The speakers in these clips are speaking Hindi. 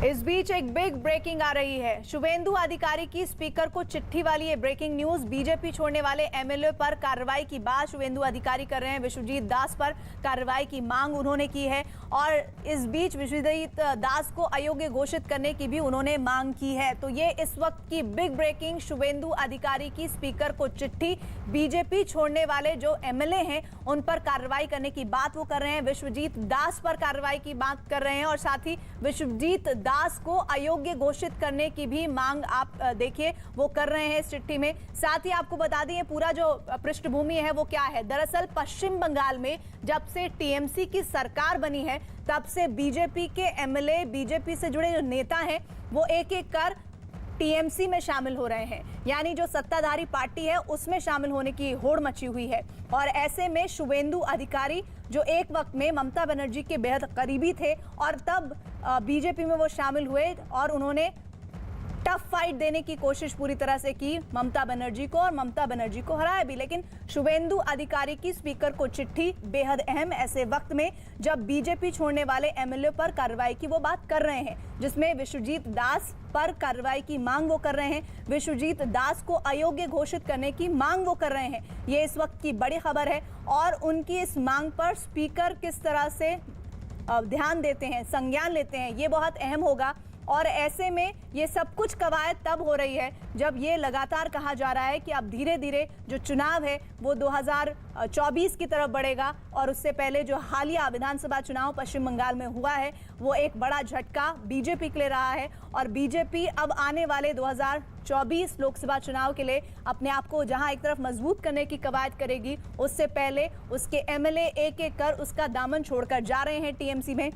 इस बीच एक बिग ब्रेकिंग आ रही है। शुभेंदु अधिकारी की स्पीकर को चिट्ठी वाली ये ब्रेकिंग न्यूज। बीजेपी छोड़ने वाले एमएलए पर कार्रवाई की बात शुभेंदु अधिकारी कर रहे हैं। विश्वजीत दास पर कार्रवाई की मांग उन्होंने की है और इस बीच विश्वजीत दास को अयोग्य घोषित करने की भी उन्होंने मांग की है। तो ये इस वक्त की बिग ब्रेकिंग, शुभेंदु अधिकारी की स्पीकर को चिट्ठी। बीजेपी छोड़ने वाले जो एमएलए हैं उन पर कार्रवाई करने की बात वो कर रहे हैं। विश्वजीत दास पर कार्रवाई की बात कर रहे हैं और साथ ही विश्वजीत दास को अयोग्य घोषित करने की भी मांग आप देखिए वो कर रहे हैं इस चिट्ठी में। साथ ही आपको बता दें पूरा जो पृष्ठभूमि है वो क्या है। दरअसल पश्चिम बंगाल में जब से टीएमसी की सरकार बनी है तब से बीजेपी के एमएलए, बीजेपी से जुड़े जो नेता हैं वो एक एक कर टीएमसी में शामिल हो रहे हैं, यानी जो सत्ताधारी पार्टी है उसमें शामिल होने की होड़ मची हुई है। और ऐसे में शुभेंदु अधिकारी जो एक वक्त में ममता बनर्जी के बेहद करीबी थे और तब बीजेपी में वो शामिल हुए और उन्होंने टफ फाइट देने की कोशिश पूरी तरह से की ममता बनर्जी को और ममता बनर्जी को हराया भी। लेकिन शुभेंदु अधिकारी की स्पीकर को चिट्ठी बेहद अहम ऐसे वक्त में जब बीजेपी छोड़ने वाले एमएलए पर कार्रवाई की वो बात कर रहे हैं, जिसमें विश्वजीत दास पर कार्रवाई की मांग वो कर रहे हैं। विश्वजीत दास को अयोग्य घोषित करने की मांग वो कर रहे हैं। ये इस वक्त की बड़ी खबर है और उनकी इस मांग पर स्पीकर किस तरह से ध्यान देते हैं, संज्ञान लेते हैं, ये बहुत अहम होगा। और ऐसे में ये सब कुछ कवायद तब हो रही है जब ये लगातार कहा जा रहा है कि अब धीरे धीरे जो चुनाव है वो 2024 की तरफ बढ़ेगा और उससे पहले जो हालिया विधानसभा चुनाव पश्चिम बंगाल में हुआ है वो एक बड़ा झटका बीजेपी के लिए रहा है। और बीजेपी अब आने वाले 2024 लोकसभा चुनाव के लिए अपने आप को जहां एक तरफ मजबूत करने की कवायद करेगी, उससे पहले उसके एमएलए एक एक कर उसका दामन छोड़कर जा रहे हैं टीएमसी में।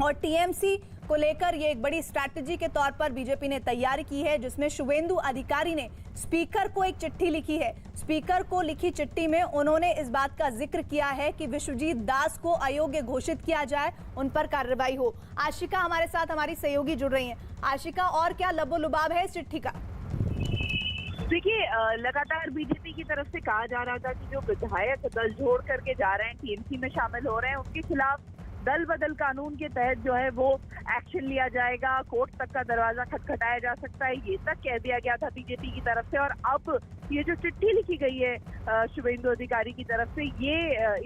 और टीएमसी को लेकर ये एक बड़ी स्ट्रैटेजी के तौर पर बीजेपी ने तैयारी की है, जिसमें शुभेंदु अधिकारी ने स्पीकर को एक चिट्ठी लिखी है। स्पीकर को लिखी चिट्ठी में उन्होंने इस बात का जिक्र किया है कि विश्वजीत दास को अयोग्य घोषित किया जाए, उन पर कार्रवाई हो। आशिका हमारे साथ हमारी सहयोगी जुड़ रही हैं। आशिका, और क्या लबो-लुबाब है इस चिट्ठी का? देखिए, लगातार बीजेपी की तरफ से कहा जा रहा था कि जो विधायक दल जोड़ करके जा रहे हैं, टीएमसी में शामिल हो रहे हैं, उनके खिलाफ दल बदल कानून के तहत जो है वो एक्शन लिया जाएगा, कोर्ट तक का दरवाजा खटखटाया जा सकता है, ये तक कह दिया गया था बीजेपी की तरफ से। और अब ये जो चिट्ठी लिखी गई है शुभेंदु अधिकारी की तरफ से, ये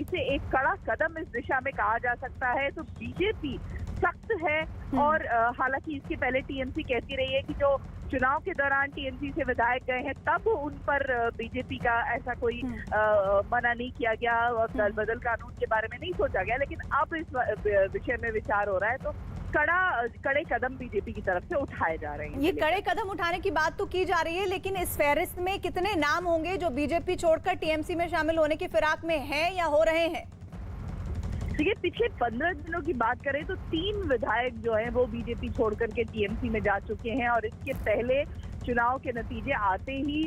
इसे एक कड़ा कदम इस दिशा में कहा जा सकता है। तो बीजेपी सख्त है और हालांकि इसके पहले टीएमसी कहती रही है कि जो चुनाव के दौरान टीएमसी से विधायक गए हैं तब उन पर बीजेपी का ऐसा कोई मना नहीं किया गया और दल बदल कानून के बारे में नहीं सोचा गया। लेकिन अब इस विषय में विचार हो रहा है तो कड़े कदम बीजेपी की तरफ से उठाए जा रहे हैं। ये कड़े कदम उठाने की बात तो की जा रही है, लेकिन इस फहरिस्त में कितने नाम होंगे जो बीजेपी छोड़कर टीएमसी में शामिल होने की फिराक में हैं या हो रहे हैं? देखिए, पिछले 15 दिनों की बात करें तो 3 विधायक जो हैं वो बीजेपी छोड़ करके टीएमसी में जा चुके हैं और इसके पहले चुनाव के नतीजे आते ही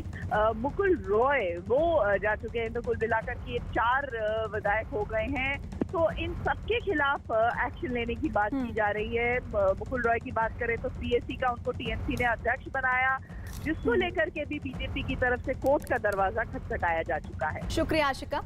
मुकुल रॉय वो जा चुके हैं। तो कुल मिलाकर के 4 विधायक हो गए हैं। तो इन सबके खिलाफ एक्शन लेने की बात की जा रही है। मुकुल रॉय की बात करें तो पीएससी का उनको टीएमसी ने अध्यक्ष बनाया, जिसको लेकर के भी बीजेपी की तरफ से कोर्ट का दरवाजा खटखटाया जा चुका है। शुक्रिया आशिका।